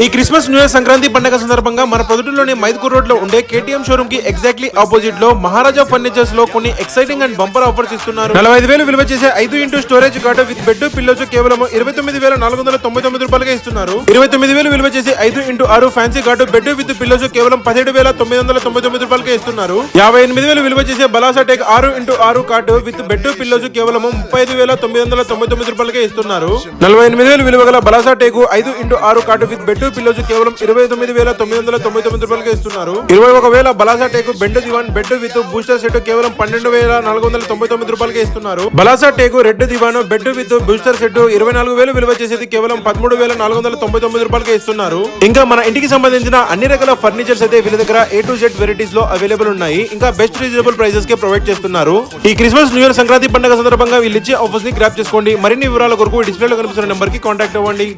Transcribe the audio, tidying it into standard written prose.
ఈ Christmas new year Sankranti పండుగ సందర్భంగా మన ప్రొద్దుటూరులోని మైదుకూరు రోడ్ లో ఉండే కేటీఎం షోరూమ్ కి ఎగ్జాక్ట్లీ ఆపోజిట్ లో మహారాజా ఫర్నిచర్స్ లో కొన్ని ఎక్సైటింగ్ అండ్ బంపర్ ఆఫర్స్ ఇస్తున్నారు. 45,000 విలువ చేసే 5 into storage cot with bed pillows కేవలం 29,499 రూపాయలుగా ఇస్తున్నారు. 29,000 విలువ చేసే 5 into 6 fancy cot bed with pillows కేవలం 17,999 రూపాయలుగా ఇస్తున్నారు. 58,000 విలువ చేసే బలాసా teak 6 into 6 cot with bed pillows కేవలం 35,999 రూపాయలుగా ఇస్తున్నారు. 48,000 విలువ గల బలాసా teak 5 into 6 cot with bed pillows కేవలం 29,999 రూపాయలుగా ఇస్తున్నారు. 21,000 బలాసా teak bed divan bed with bolster set కేవలం 12,499 రూపాయలుగా ఇస్తున్నారు. బలాసా teak red divan bed with bolster set 24,000 విలువ చేసేది కేవలం 13,499 రూపాయలుగా ఇస్తున్నారు. ఇంకా మన ఇంటికి సంబంధించిన అన్ని రకాల ఫర్నిచర్స్ అయితే వీళ్ళ దగ్గర A to Z వెరైటీస్ లో అవైలబుల్ ఉన్నాయి. ఇంకా బెస్ట్ రీజనబుల్ ప్రైసెస్ కే ప్రొవైడ్ చేస్తున్నారు. ఈ క్రిస్మస్ న్యూ ఇయర్ సంక్రాంతి పండుగ సందర్భంగా వీళ్ళు ఇచ్చే ఆఫర్స్ ని గ్రాప్ చేసుకోండి. మరిన్ని వివరాల కొరకు డిస్ప్లే లో కనిపిస్తున్న నెంబర్ కి కాంటాక్ట్ అవ్వండి.